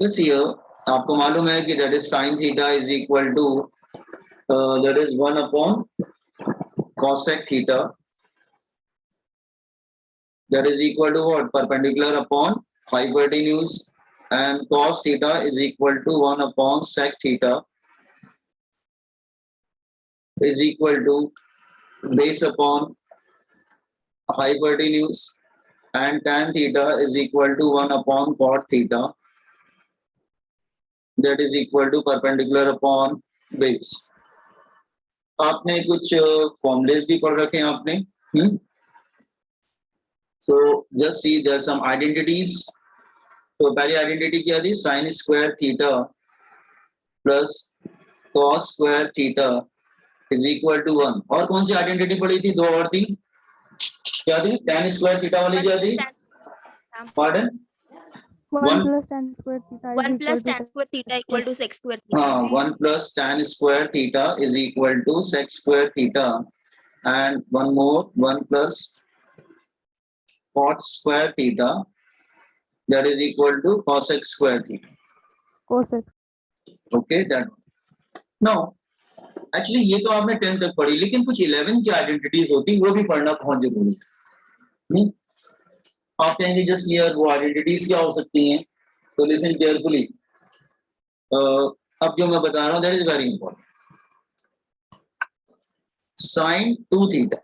This here आपको मालूम है कि that is sin theta is equal to that is 1 upon cosec theta, that is equal to what? Perpendicular upon hypotenuse, and cos theta is equal to 1 upon sec theta is equal to base upon hypotenuse, and tan theta is equal to 1 upon cot theta, that is equal to perpendicular upon base. आपने कुछ formulas भी पढ़ रखे हैं आपने. So just see there are some identities. तो पहली identity क्या थी? sin square theta plus cos square theta is equal to 1. और कौन सी आइडेंटिटी पढ़ी थी? दो और थी. क्या थी? tan square theta वाली क्या थी? Pardon? 1 plus tan square theta 1 plus tan square theta equal to sec square theta. हाँ, 1 plus tan square theta is equal to sec square theta, and one more, 1 plus cot square theta, that is equal to cosec square theta. cosec. Okay, that. Now, actually ये तो आपने 10 तक पढ़ी, लेकिन कुछ 11 की identities होती वो भी पढ़ना बहुत जरूरी है. आप कहेंगे जस्ट हियर वो आइडेंटिटीज क्या हो सकती हैं? तो लिसन केयरफुली. अब जो मैं बता रहा हूँ that is very important. sin 2 theta,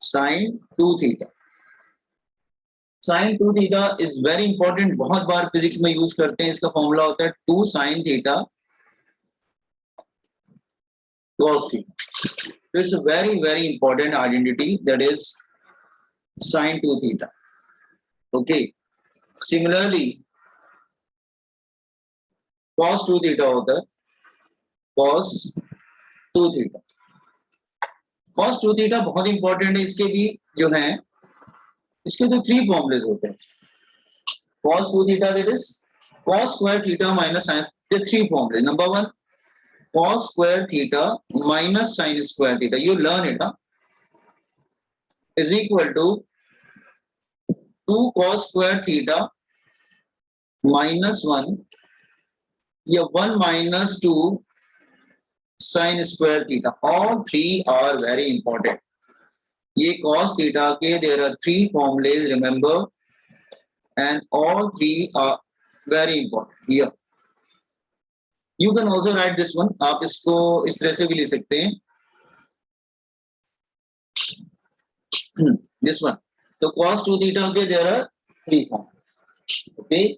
sin 2 theta, sin 2 theta is very important. बहुत बार फिजिक्स में यूज करते हैं. इसका फॉर्मूला होता है 2 sin theta cos theta. So it's a very important identity, that is sin 2 theta. Okay. Similarly, cos 2 theta होता है cos 2 theta. cos 2 theta बहुत इंपॉर्टेंट है. इसके भी जो है इसके तो 3 फॉर्मूलेज होते हैं. cos 2 theta, that is cos square theta minus sin. The 3 formulas. Number 1, cos square theta minus sin square theta. You learn it, huh? Is equal to 2 cos square theta minus 1, या 1 minus 2 sin square theta. All 3 are very important. ये cos theta के there are 3 formulas, remember, and all 3 are very important here. You can also write this one. आप इसको इस तरह से भी लिख सकते हैं. This one. So cos 2 theta के there are 3 formulas. Okay.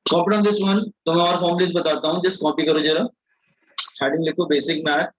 Copy on this one. तो मैं और फॉर्मूलेज बताता हूँ. जस्ट कॉपी करो जरा. हेडिंग लिखो basic math.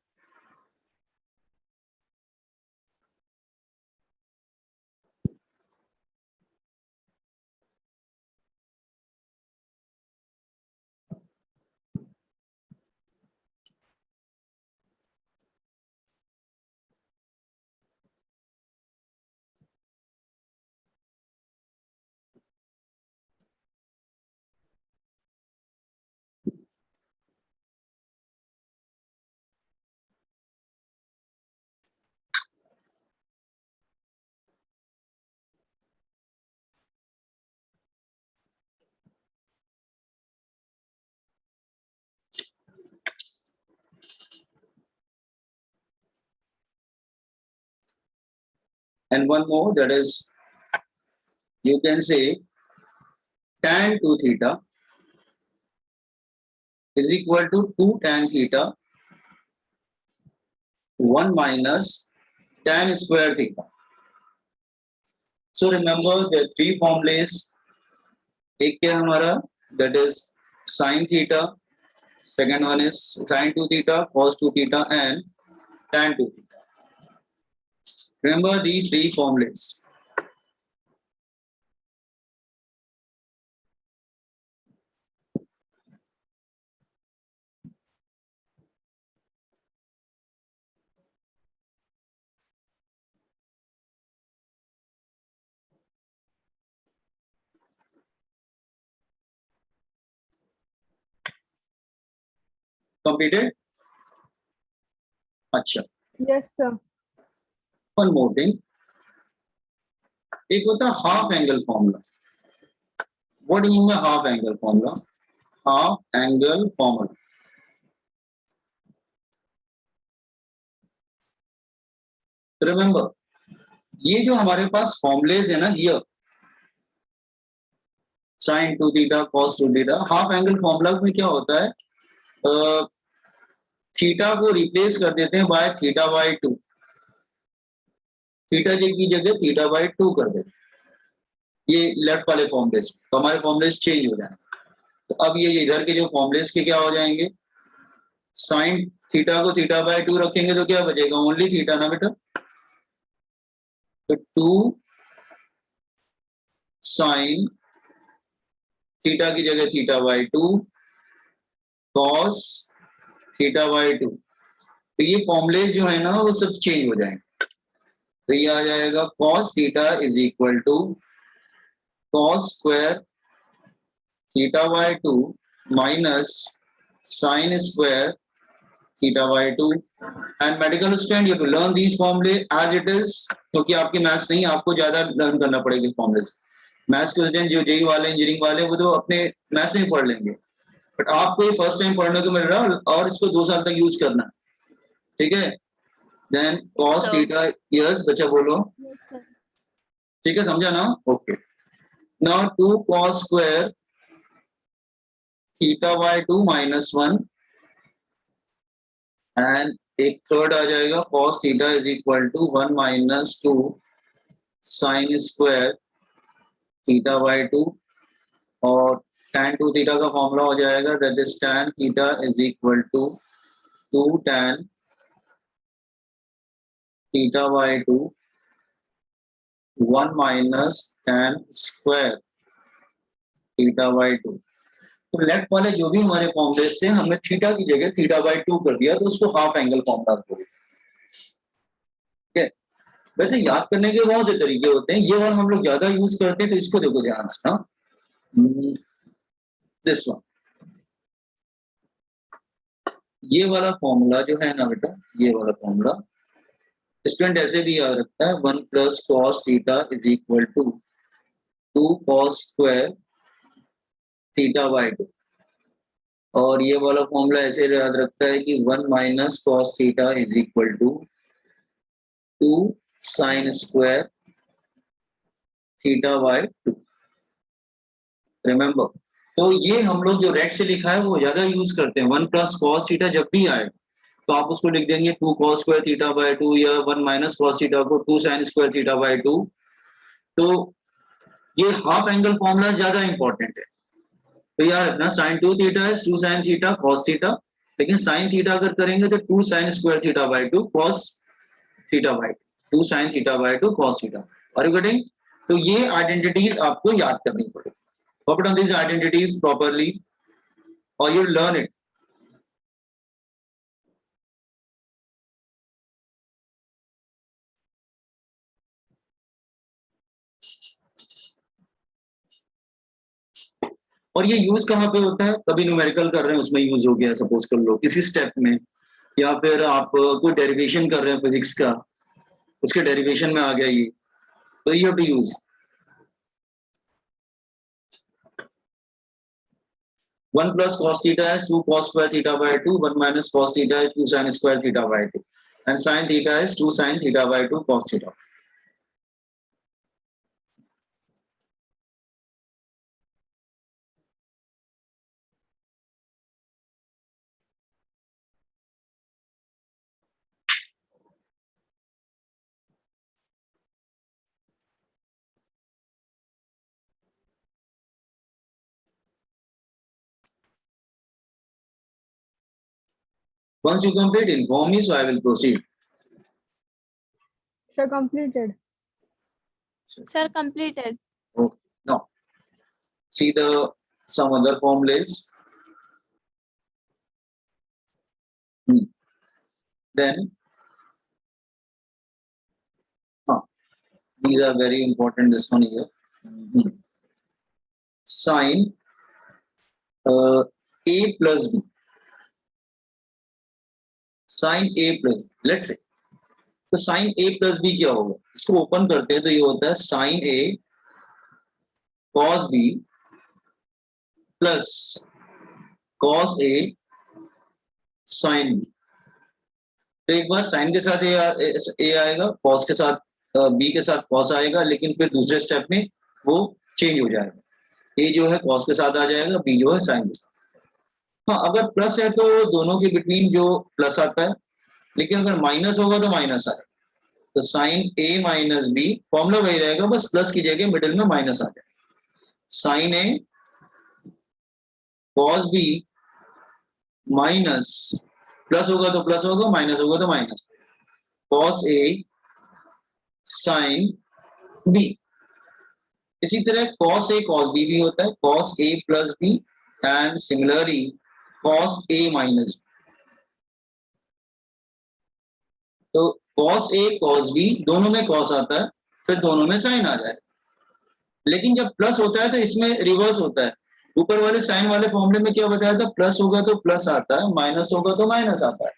And one more, that is, you can say tan 2 theta is equal to 2 tan theta 1 minus tan square theta. So remember the 3 formulas. एक क्या हमारा, that is sin theta. Second one is sin 2 theta, cos 2 theta, and tan 2 theta. Remember these 3 formulas. Completed? अच्छा. Yes, sir. One more thing, एक होता है half angle formula. What mean by half angle formula? Half angle formula, remember ये जो हमारे पास formulas है ना, here sin 2 theta cos 2 theta, half angle formula में क्या होता है, थीटा को रिप्लेस कर देते हैं बाय थीटा बाय 2, थीटा जी की जगह थीटा बाय 2 कर देते हैं. ये लेफ्ट वाले फॉर्मुलेज, तो हमारे फॉर्मुलेज चेंज हो जाएंगे. तो अब ये इधर के जो फॉर्मुलेज के क्या हो जाएंगे, साइन थीटा को थीटा बाय 2 रखेंगे तो क्या बचेगा, ओनली थीटा ना बेटा. तो 2 साइन थीटा की जगह theta by 2 cos theta by 2. तो ये फॉर्मुलेज जो है ना वो सब चेंज हो जाएंगे. तो ये आ जाएगा cos theta is equal to cos square theta by 2 minus sine square theta by 2. And medical student you to learn these formulae as it is, क्योंकि आपके मैथ्स नहीं, आपको ज्यादा लर्न करना पड़ेगा इस फॉर्मूले से. मैथ्स के स्टूडेंट जो जेई वाले इंजीनियरिंग वाले वो तो अपने मैथ्स में पढ़ लेंगे, बट आपको ये फर्स्ट टाइम पढ़ने को मिल रहा है और इसको 2 साल तक यूज करना है. ठीक है. देन cos थीटा, यस बच्चा बोलो. Yes, sir. ठीक है, समझा ना? Okay. Now 2 cos square theta by 2 minus 1 and एक थर्ड आ जाएगा cos theta is equal to 1 minus 2 sine square theta by 2. और tan 2 थीटा का फॉर्मूला हो जाएगा that is tan theta is equal to 2 tan theta by 2 1 minus tan square theta by 2. तो left वाले जो भी हमारे फॉर्मुलेस थे हमने थीटा की जगह थीटा बाय 2 कर दिया, तो उसको हाफ एंगल फॉर्मूला बोलते हैं. ठीक है. वैसे याद करने के बहुत से तरीके होते हैं, ये वाला हम लोग ज्यादा यूज करते हैं, तो इसको देखो ध्यान से. हाँ, दिस वन, ये वाला फॉर्मूला जो है ना बेटा, ये वाला फॉर्मूला स्टूडेंट ऐसे भी याद रखता है 1 plus cos theta is equal to 2 cos square theta by 2. और ये वाला फॉर्मूला ऐसे याद रखता है कि 1 minus cos theta is equal to 2 sine square theta by 2. Remember, तो ये हम लोग जो रेड से लिखा है वो ज्यादा यूज करते हैं. 1 प्लस कॉस थीटा जब भी आए तो आप उसको लिख देंगे 2 कॉस स्क्वायर थीटा बाय 2, या 1 माइनस कॉस थीटा को 2 साइन स्क्वायर थीटा बाय 2. तो ये हाफ एंगल फॉर्मूला ज्यादा इंपॉर्टेंट है. तो यार ना साइन 2 थीटा है 2 साइन थीटा कॉस थीटा, लेकिन साइन थीटा अगर करेंगे तो 2 sine square theta by 2 cos theta by 2 sine theta by 2 cos theta. Are you getting? तो ये आइडेंटिटीज आपको याद करनी पड़ेगी. Work on these identities properly और यू लर्न इट. और ये यूज कहाँ पे होता है, कभी न्यूमेरिकल कर रहे हैं उसमें यूज हो गया सपोज कर लो किसी स्टेप में, या फिर आप कोई डेरिवेशन कर रहे हैं फिजिक्स का, उसके डेरिवेशन में आ गया ये, तो you have to use 1 plus cos theta is 2 cos square theta by 2, 1 minus cos theta is 2 sin square theta by 2, and sin theta is 2 sin theta by 2 cos theta. Once you complete, inform me, so I will proceed. Sir, completed. Sir, completed. Okay. Now, see the some other formulas. Then, these are very important. This one here. Sin A plus B. Sin A plus. Let's say तो sign A plus B क्या होगा, इसको open करते हैं तो ये होता है sign A cos B plus cos A sine B. तो एक बार साइन के साथ ए आएगा, कॉस के साथ बी के साथ कॉस आएगा, लेकिन फिर दूसरे स्टेप में वो चेंज हो जाएगा, ए जो है कॉस के साथ आ जाएगा, बी जो है साइन के साथ। हाँ, अगर प्लस है तो दोनों के बिटवीन जो प्लस आता है, लेकिन अगर माइनस होगा तो माइनस आएगा। तो sign A minus B formula वही रहेगा, बस प्लस की जगह मिडिल में माइनस आ जाएगा। Sine A cos B minus, plus होगा तो प्लस होगा, माइनस होगा तो minus, cos A sine B. इसी तरह कॉस ए कॉस बी भी होता है, cos A plus B and similarly cos A minus. तो कॉस ए कॉस बी दोनों में कॉस आता है, फिर दोनों में साइन आ जाए। लेकिन जब प्लस होता है तो इसमें रिवर्स होता है। ऊपर वाले साइन वाले फॉर्मूले में क्या बताया था, प्लस होगा तो प्लस आता है, माइनस होगा तो माइनस आता है।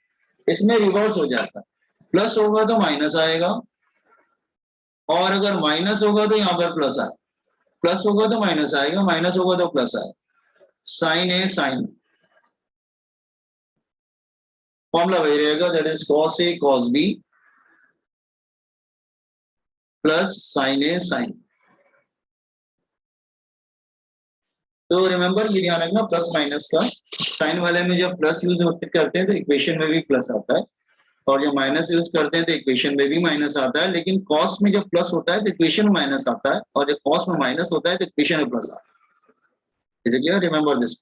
इसमें रिवर्स हो जाता है, प्लस होगा तो माइनस आएगा, और अगर माइनस होगा तो यहाँ पर प्लस आएगा, प्लस होगा तो माइनस आएगा, माइनस होगा तो प्लस आएगा। साइन ए साइन, फॉर्मूला वही रहेगा, that is cos A cos B plus sine A sine. तो रिमेंबर ये ध्यान रखना प्लस माइनस का, साइन वाले में जब प्लस यूज करते हैं तो इक्वेशन में भी प्लस आता है, और जब माइनस यूज करते हैं तो इक्वेशन में भी माइनस आता है। लेकिन कॉस में जब प्लस होता है तो इक्वेशन में माइनस आता है, और जब कॉस में माइनस होता है तो इक्वेशन में प्लस आता है। Is it clear? Remember this.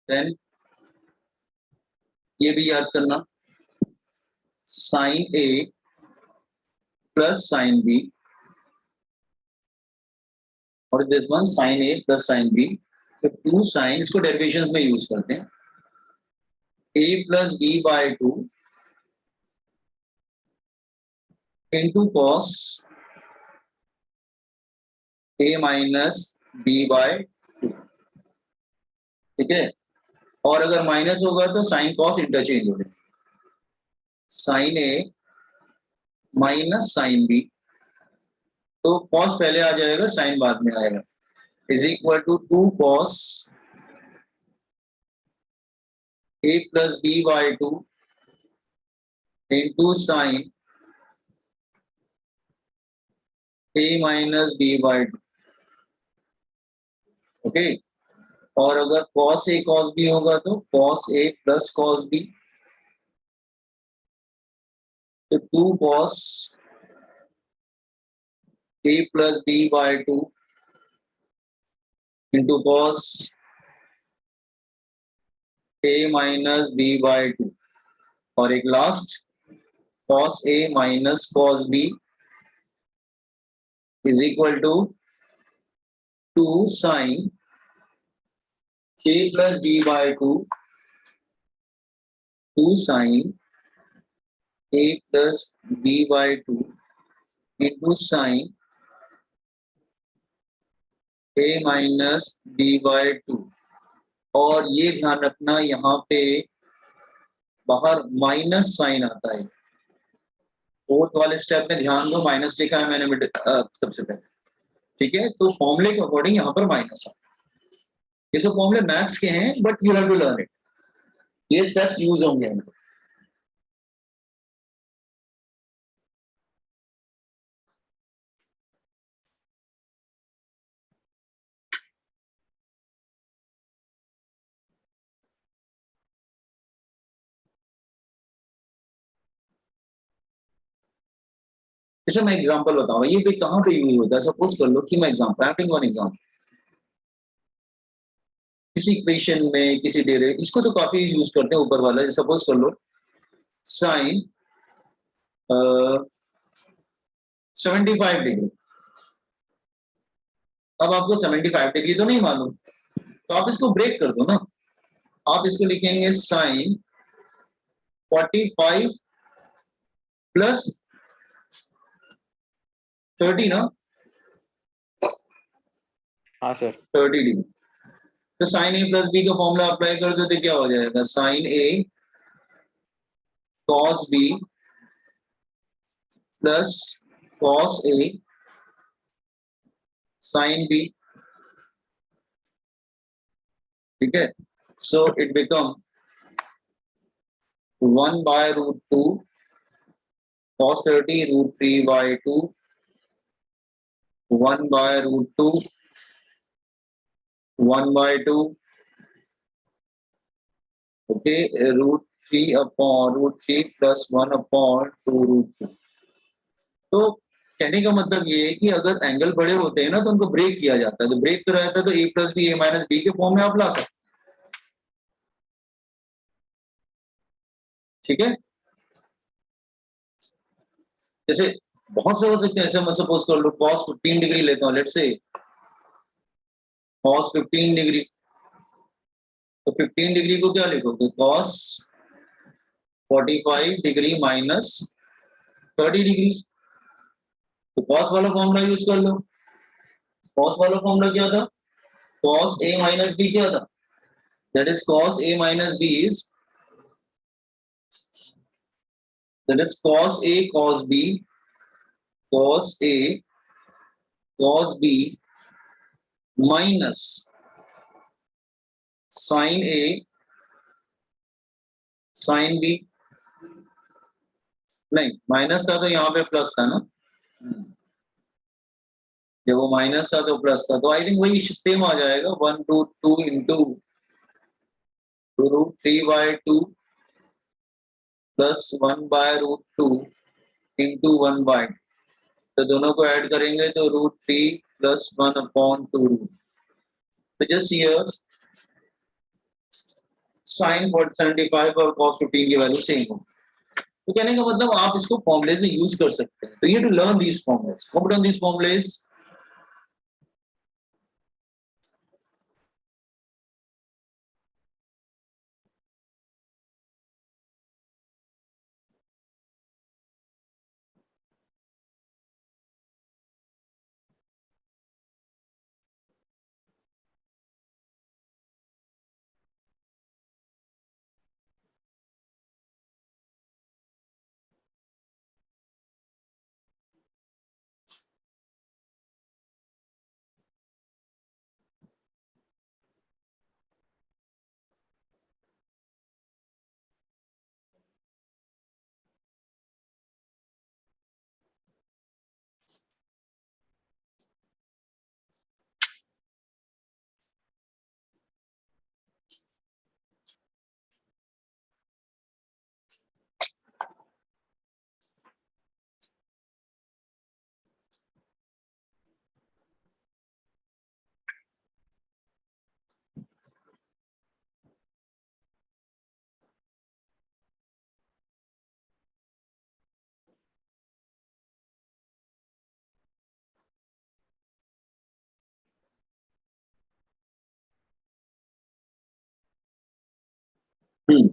Then ये भी याद करना, sine A plus sine B, और this one sine A plus sine B. तो टू साइन, इसको डेरिवेशंस में यूज करते हैं, A plus B by two into cos A minus B by two. ठीक है, और अगर माइनस होगा तो साइन कॉस इंटरचेंज हो जाएगा, sine A minus sine B, तो कॉस पहले आ जाएगा, साइन बाद में आएगा, is equal to two cos A plus B by two into sine A minus B by two. Okay, और अगर cos a cos b होगा तो cos a plus cos b, तो 2 cos a plus b by two into cos a minus b by two, और एक last cos a minus cos b is equal to 2 sine a plus b by two, 2 sine a plus b by two into sine a minus b by two. और ये ध्यान रखना यहाँ पे बाहर minus sign आता है, फोर्थ वाले स्टेप में ध्यान दो, माइनस लिखा है मैंने सबसे पहले। ठीक है, तो फॉर्मूले के अकॉर्डिंग यहाँ पर माइनस आता है। ये सब फॉर्मूले मैथ्स के हैं, but you have to learn it, ये स्टेप्स यूज होंगे इनको। जैसे मैं एग्जांपल बताऊं, ये भी कहाँ पे यूज होता है, सपोज कर लो कि मैं example, I am taking one example, किसी इक्वेशन में किसी डेरे, इसको तो काफी यूज करते हैं ऊपर वाला, सपोज कर लो साइन 75 डिग्री, अब आपको 75 डिग्री तो नहीं मालूम, तो आप इसको ब्रेक कर दो ना, आप इसको लिखेंगे साइन 45 प्लस 30 ना, हाँ सर 30 डिग्री। तो साइन ए प्लस बी का फॉर्मूला अप्लाई कर दो तो क्या हो जाएगा, sine A cos B plus cos A sine B, ठीक है। So it become 1/√2 cos 30 √3/2 1/√2 1/2, okay, √3 plus 1/2√2। तो कहने का मतलब ये है कि अगर एंगल बड़े होते हैं ना तो उनको ब्रेक किया जाता है, तो ब्रेक तो रहता है तो a plus B a minus B के फॉर्म में आप ला सकते, ठीक है। जैसे बहुत से हो सकते हैं, ऐसे मैं सपोज कर लो cos 15 डिग्री लेता हूँ, लेट्स से cos 15 डिग्री, तो 15 डिग्री को क्या लिखोगे, cos 45 डिग्री माइनस 30 डिग्री, तो cos वाला फॉर्मूला यूज कर लो। cos वाला फॉर्मूला क्या था, cos a माइनस बी क्या था, that is cos a minus B is that is cos a cos b cos a cos b minus sin a sin b, नहीं minus था तो यहाँ पे प्लस था ना, जब वो माइनस था तो प्लस था, तो आई थिंक वही सेम आ जाएगा 1/2 इंटू √3/2 प्लस 1/√2 इंटू 1/, तो दोनों को ऐड करेंगे तो √3 प्लस 1/2, तो जस्ट हियर साइन 75 और cos 15 की वैल्यू सेम हो, तो कहने का मतलब आप इसको फॉर्मुलेज में यूज कर सकते हैं, तो ये to learn these formulae, note down these formulae. Hmm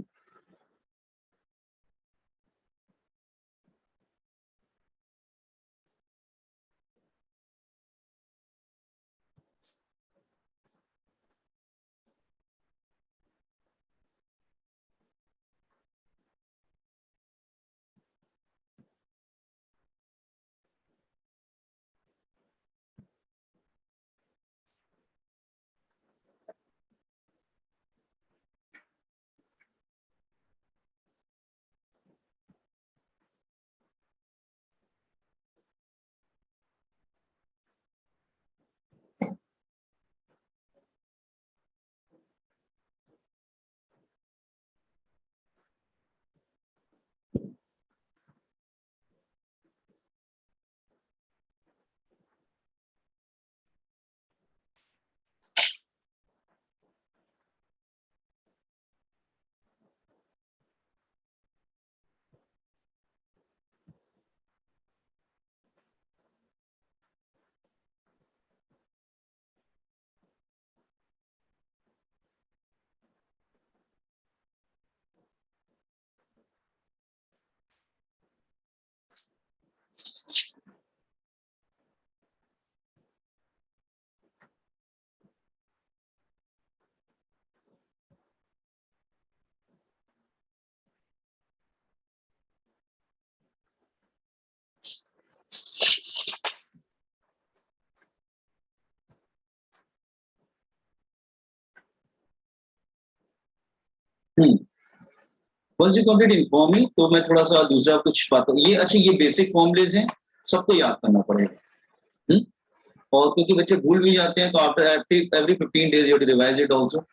Once you complete informing, तो मैं थोड़ा सा दूसरा कुछ बात, ये अच्छा ये बेसिक फॉर्मूलेज हैं, सबको याद करना पड़ेगा। और क्योंकि बच्चे भूल भी जाते हैं, तो after every 15 days you have to revise it also.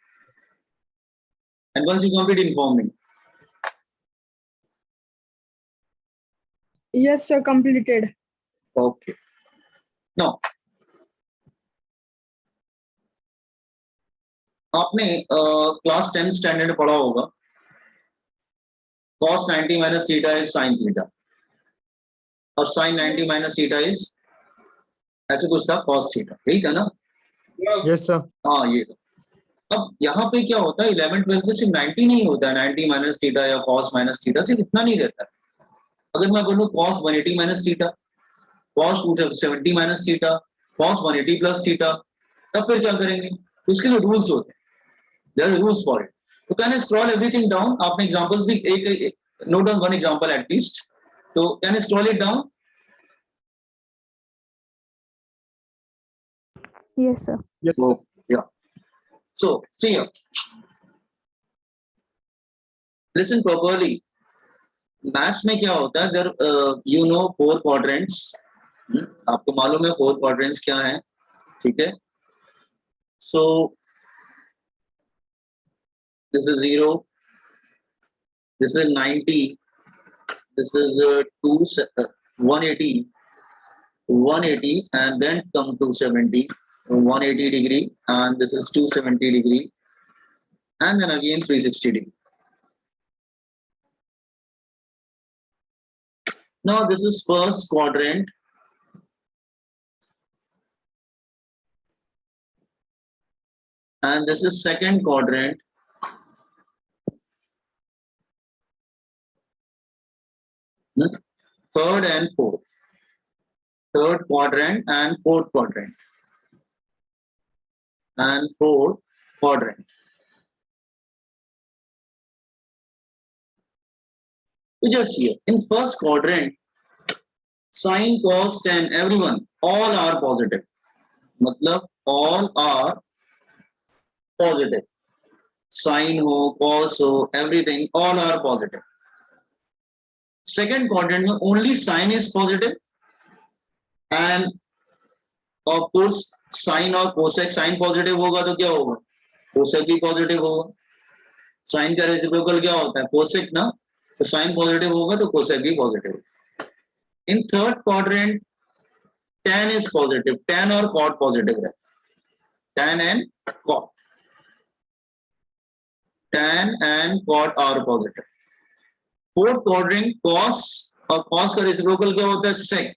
And once you complete informing. Yes, sir, completed. Okay. Now, आपने क्लास 10 स्टैंडर्ड पढ़ा होगा, cos 90 minus theta is sin theta, और sin 90 minus theta is ऐसे कुछ था cos theta, यही था ना? Yes sir. हाँ ये था। अब यहाँ पे क्या होता है, 11-12 में सिर्फ 90 नहीं होता है, 90 माइनस थीटा या cos माइनस थीटा, सिर्फ इतना नहीं रहता है। अगर मैं बोलूँ cos 180 minus theta, cos 270 minus theta, cos 180 plus theta, तब फिर क्या करेंगे? उसके लिए रूल्स होते हैं, there are rules for it. तो can I scroll everything down? आपने एग्जांपल्स भी एक note down one example at least, तो can I scroll it down? Yes, sir. Yes sir. Yeah. So, see here. Listen properly. Maths में क्या होता है, अगर यू नो 4 क्वाड्रेंट्स, आपको मालूम है 4 क्वाड्रेंट्स क्या है, ठीक है? So this is 0, this is 90, this is 180, 180 and then come to 70, 180 degree, and this is 270 degree, and then again 360 degree. Now this is first quadrant, and this is second quadrant, third and fourth, third quadrant and fourth quadrant, and fourth quadrant. So just here in first quadrant, sine, cos, tan, everyone, all are positive. मतलब all are positive. Sine हो, cos हो, everything, all are positive. Second quadrant में only sine is positive, and of course sine और cosec, sine positive होगा तो क्या होगा, cosec भी positive होगा. Sine का reciprocal क्या होता है, cosec ना, तो sine positive होगा तो cosec भी positive. In third quadrant, tan is positive, tan और cot positive है, tan and cot, tan and cot are positive. Fourth quadrant, cos और cos का reciprocal क्या होता है, sec,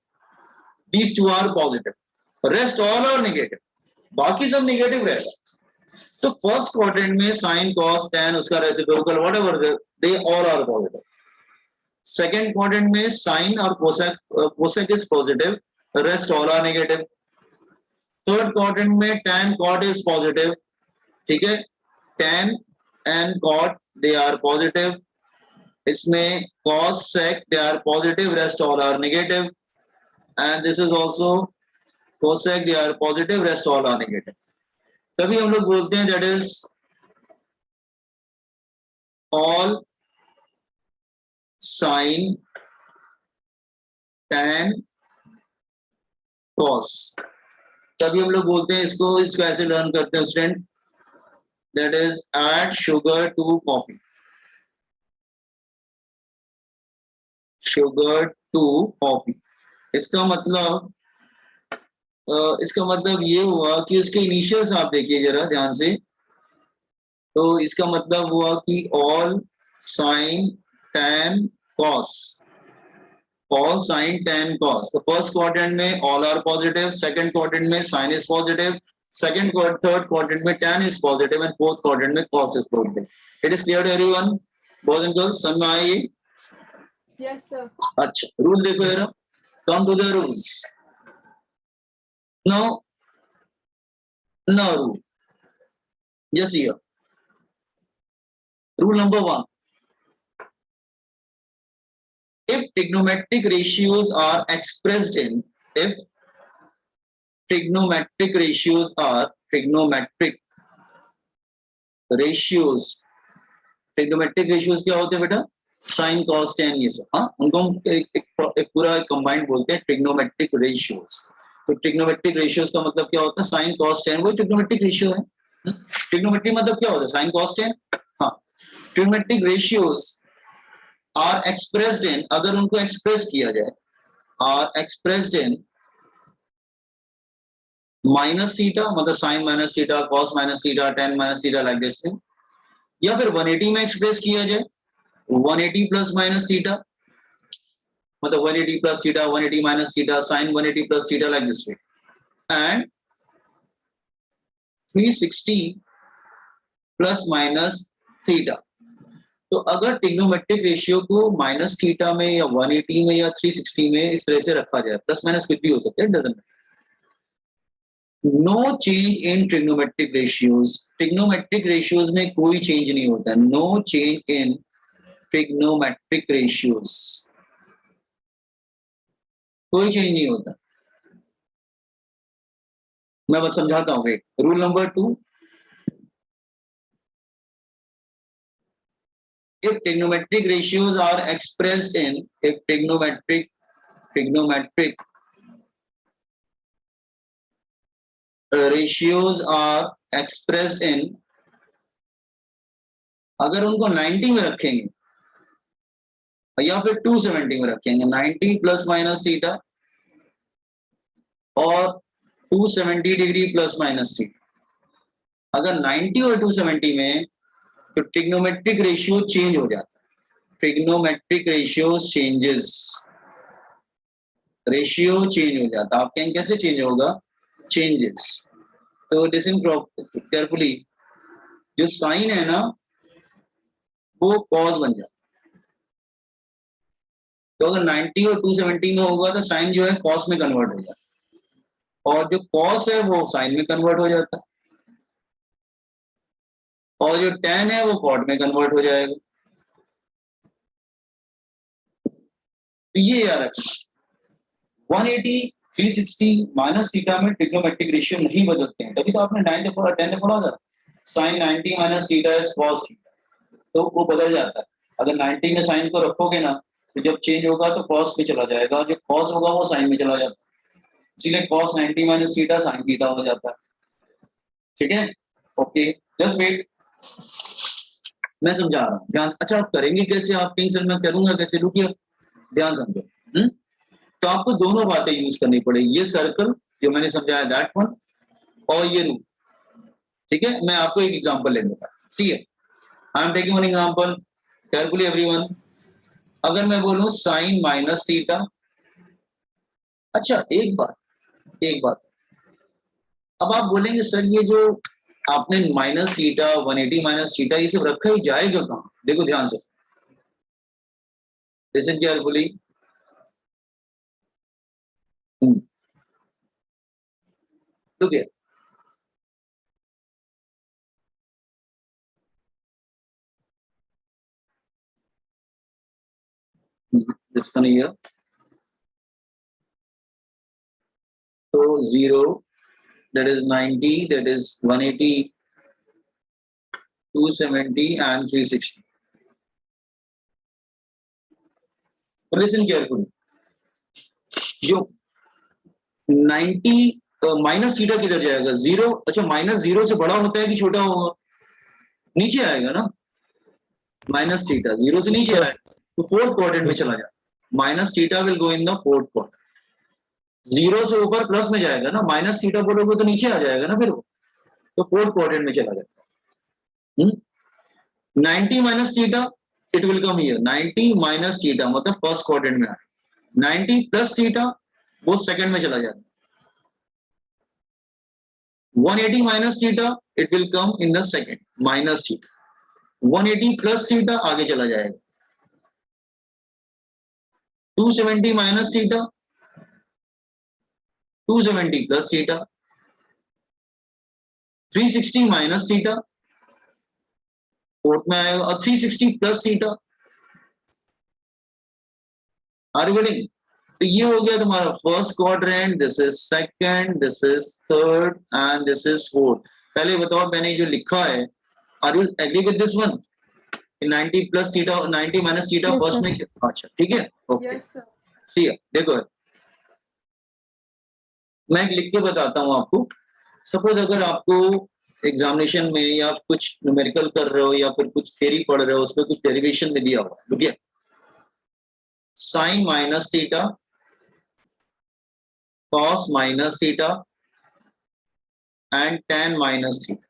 these two are positive, rest all are negative, बाकी सब negative रहेगा. तो first quadrant में sin, cos, tan, उसका reciprocal whatever they all are positive. Second quadrant में sin और cosec is positive, rest all are negative. Third quadrant में tan, cot is positive, ठीक है, tan and cot they are positive. इसमें cos, sec they are positive, rest all are negative, and this is also cosec they are positive, rest all are negative. तभी हम लोग बोलते हैं that is all sin, tan, cos. तभी हम लोग बोलते हैं इसको ऐसे लर्न करते हैं student, that is add sugar to coffee. Sugar to coffee. इसका मतलब ये हुआ कि उसके इनिशियल्स आप देखिए जरा ध्यान से, तो इसका मतलब हुआ कि all sin, tan, cos, cos, sin, tan, cos. तो फर्स्ट क्वाड्रेंट में all are positive, second quadrant में sin is positive, third quadrant में tan is positive, and fourth quadrant में cos is positive. It is clear to everyone, boys and girls? समझ में आया ये? Yes, sir. अच्छा, rule देखो जरा, come to the rules. Now rule. Just here. Rule number 1. If trigonometric ratios are expressed in, if trigonometric ratios are trigonometric ratios क्या होते हैं बेटा? साइन कॉस टेन ये सब, हाँ उनको हम एक पूरा कंबाइंड बोलते हैं ट्रिग्नोमेट्रिक रेशियोज। तो ट्रिग्नोमेट्रिक रेशियोज का मतलब क्या होता है? साइन कॉस टेन वही ट्रिग्नोमेट्रिक रेशियो है। ट्रिग्नोमेट्री मतलब क्या होता है? Sine cos tan. हाँ, trigonometric ratios are expressed in, अगर उनको एक्सप्रेस किया जाए, are expressed in minus theta, मतलब sine minus theta, cos minus theta, tan minus theta, like this thing, या फिर 180 में एक्सप्रेस किया जाए 180 प्लस माइनस थीटा, मतलब 180 plus theta, 180 minus theta, sine 180 plus theta, like this way, and 360 plus minus theta. तो अगर trigonometric ratio को minus theta में या 180 में या 360 में इस तरह से रखा जाए, प्लस माइनस कुछ भी हो सकता है, doesn't matter. No change in trigonometric ratios, trigonometric ratios में कोई चेंज नहीं होता, no change in trigonometric ratios, कोई चेंज नहीं होता। मैं बस समझाता हूं, wait. Rule number 2, if trigonometric ratios are expressed in, if trigonometric ratios are expressed in, अगर उनको 90 में रखेंगे या फिर 270 में रखेंगे, 90 प्लस माइनस थीटा और 270 डिग्री प्लस माइनस थीटा, अगर 90 और 270 में, तो ट्रिग्नोमेट्रिक रेशियो चेंज हो जाता है, trigonometric ratio changes, ratio change हो जाता है। आप कहेंगे कैसे चेंज होगा? चेंजेस। तो लिसन केयरफुली, जो साइन है ना वो कॉस बन जाता है। तो अगर 90 और 270 में होगा तो साइन जो है कॉस में कन्वर्ट हो जाता है, और जो कॉस है वो साइन में कन्वर्ट हो जाता है, और जो tan है वो कॉट में कन्वर्ट हो जाएगा। तो ये याद रखना, 180 360 माइनस थीटा में ट्रिग्नोमेट्रिक रेशियो नहीं बदलते हैं, तभी तो आपने 10 पढ़ा था, sine 90 minus theta is cos theta, तो वो बदल जाता है। अगर 90 में साइन को रखोगे ना तो जब चेंज होगा तो कॉस में चला जाएगा, जो कॉस होगा वो साइन में चला जाता है, इसीलिए cos 90 minus theta sine theta हो जाता है। ठीक है, ओके, जस्ट वेट, मैं समझा रहा हूँ ध्यान। अच्छा, आप करेंगे कैसे? आप कहेंगे सर मैं करूंगा कैसे? रुकिए, ध्यान समझो। तो आपको दोनों बातें यूज करनी पड़ेगी, ये सर्कल जो मैंने समझाया दैट वन, और ये रूल। ठीक है, मैं आपको एक एग्जांपल ले लूंगा। See I am taking one example, carefully everyone. अगर मैं बोलूं साइन माइनस थीटा, अच्छा एक बात, अब आप बोलेंगे सर ये जो आपने माइनस थीटा 180 माइनस थीटा ये सब रखा ही जाएगा कहां? देखो ध्यान से, listen carefully. Look here. This one here. So 0, that is 90, that is 180, 270 and 360. So listen carefully. जो 90 माइनस थीटा किधर जाएगा? 0। अच्छा, माइनस 0 से बड़ा होता है कि छोटा होगा? नीचे आएगा ना, माइनस थीटा 0 से नीचे आएगा तो फोर्थ क्वाड्रेंट में चला जाए, minus theta will go in the fourth quadrant. 0 से ऊपर प्लस में जाएगा ना, माइनस थीटा बोलोगे तो नीचे आ जाएगा ना, फिर तो फोर्थ क्वाड्रेंट में चला जाएगा। 90 minus theta it will come here, 90 minus theta मतलब फर्स्ट क्वाड्रेंट में आएगा, 90 प्लस थीटा वो सेकंड में चला जाएगा, 180 minus theta it will come in the second minus theta, 180 plus theta आगे चला जाएगा, 270 minus theta, 270 plus theta, 360 minus theta fourth में आएगा, और 360 plus theta. Are you getting? तो ये हो गया तुम्हारा first quadrant, this is second, this is third and this is fourth. पहले बताओ मैंने जो लिखा है, are you agree with this one? 90 plus theta 90 minus theta Yes, first sir. में अच्छा ठीक है ओके Yes, sir. सी देखो मैं लिख के बताता हूं आपको सपोज अगर आपको एग्जामिनेशन में या कुछ न्यूमेरिकल कर रहे हो या फिर कुछ थ्योरी पढ़ रहे हो उसमें कुछ डेरिवेशन में दिया हुआ ठीक है sine minus theta cos minus theta and tan minus theta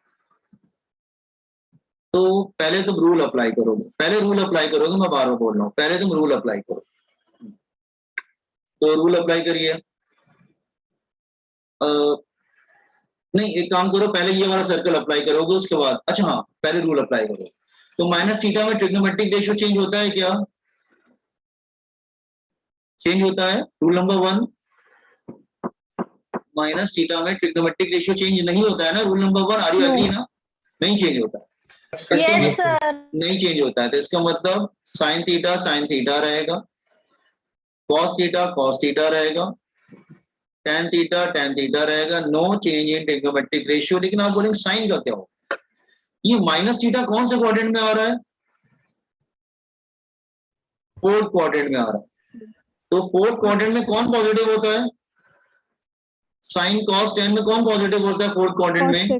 तो पहले तुम रूल अप्लाई करोगे मैं बार बार बोल रहा हूं पहले तुम रूल अप्लाई करो तो रूल अप्लाई करिए नहीं एक काम करो पहले ये वाला सर्कल अप्लाई करोगे उसके बाद अच्छा हाँ पहले रूल अप्लाई करो तो माइनस थीटा में ट्रिग्नोमेट्रिक रेशियो चेंज होता है क्या चेंज होता है रूल नंबर 1 माइनस थीटा में ट्रिग्नोमेट्रिक रेशियो चेंज नहीं होता है ना rule number 1 are you No. Agree ना नहीं चेंज होता है Yes, sir. नहीं चेंज होता है तो इसका मतलब साइन थीटा रहेगा कॉस थीटा रहेगा tan थीटा रहेगा no change in trigonometric ratio लेकिन आप बोलेंगे साइन का क्या होगा ये माइनस थीटा कौन से क्वाड्रेंट में आ रहा है फोर्थ क्वाड्रेंट में आ रहा है तो फोर्थ क्वाड्रेंट में कौन पॉजिटिव होता है साइन कॉस tan में कौन पॉजिटिव होता है फोर्थ क्वाड्रेंट में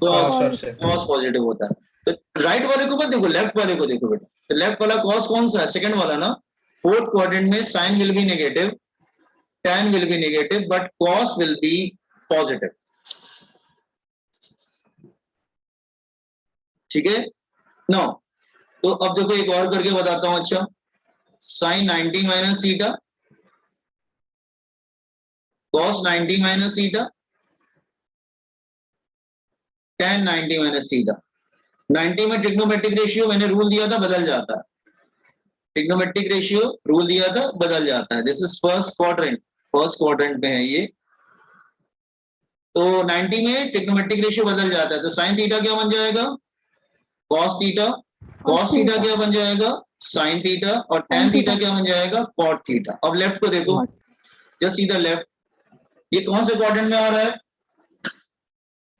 कॉस पॉजिटिव होता है तो राइट वाले को मत देखो लेफ्ट वाले को देखो बेटा तो लेफ्ट वाला कॉस कौन सा है सेकंड वाला ना फोर्थ क्वाड्रेंट में sine will be negative tan will be negative but cos will be positive ठीक है नो तो अब देखो एक और करके बताता हूं अच्छा sin 90 minus theta cos 90 minus theta tan 90 minus theta 90 में ट्रिग्नोमेट्रिक रेशियो मैंने रूल दिया था बदल जाता है ट्रिग्नोमेट्रिक रेशियो रूल दिया था बदल जाता है दिस इज फर्स्ट क्वाड्रेंट में है ये तो 90 में ट्रिग्नोमेट्रिक रेशियो बदल जाता है तो साइन थीटा क्या बन जाएगा कॉस थीटा क्या बन जाएगा साइन थीटा और tan थीटा क्या बन जाएगा कॉट थीटा अब लेफ्ट को देखो जस्ट सीधा लेफ्ट ये कौन से क्वाड्रेंट में आ रहा है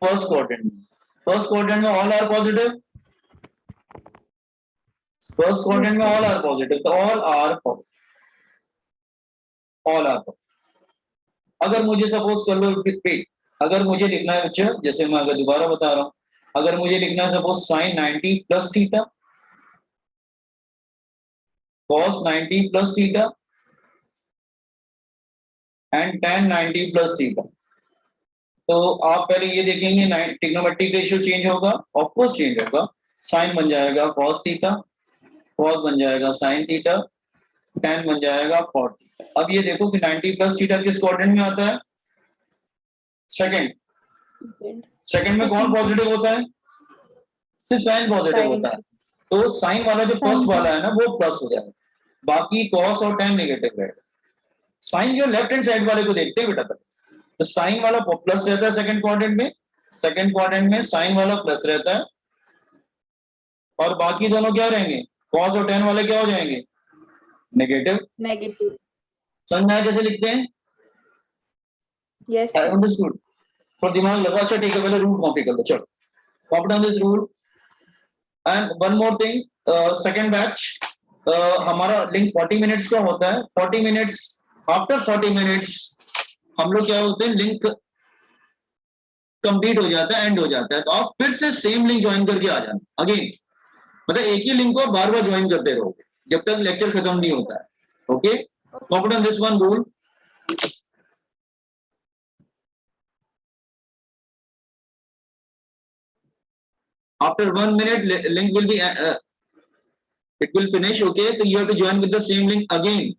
फर्स्ट क्वाड्रेंट में all are positive first quadrant में ऑल आर पॉजिटिव तो ऑल आर पॉजिटिव अगर मुझे सपोज कर लो अगर मुझे लिखना है बच्चा जैसे मैं अगर दोबारा बता रहा हूं अगर मुझे लिखना है suppose sine 90 plus theta cos 90 plus theta and tan 90 plus theta तो आप पहले ये देखेंगे ट्रिग्नोमेट्रिक रेशियो चेंज होगा ऑफ कोर्स चेंज होगा साइन बन जाएगा कॉस थीटा कॉस बन जाएगा साइन थीटा tan बन जाएगा कॉट थीटा अब ये देखो कि 90 प्लस थीटा किस क्वाड्रेंट में आता है सेकंड में कौन पॉजिटिव होता है सिर्फ साइन पॉजिटिव होता है तो साइन वाला जो फर्स्ट वाला है ना वो प्लस हो जाएगा बाकी कॉस और tan नेगेटिव रहेगा साइन जो लेफ्ट हैंड साइड वाले को देखते हैं बेटा तो साइन वाला प्लस रहता है सेकंड क्वाड्रेंट में साइन वाला प्लस रहता है और बाकी दोनों क्या रहेंगे कॉस और tan वाले क्या हो जाएंगे नेगेटिव समझ में आया कैसे लिखते हैं Yes. अंडरस्टूड थोड़ा दिमाग लगा अच्छा ठीक है पहले रूल कॉपी कर लो चलो copy down this rule and one more thing second batch हमारा लिंक 40 मिनट्स का होता है 40 मिनट्स आफ्टर 40 मिनट्स हम लोग क्या होते हैं लिंक कंप्लीट हो जाता है एंड हो जाता है तो आप फिर से सेम लिंक ज्वाइन करके आ जाना अगेन मतलब एक ही लिंक को बार बार ज्वाइन करते रहोगे जब तक लेक्चर खत्म नहीं होता है okay copy down this one rule after 1 minute link will be it will finish okay so you have to join with the same link again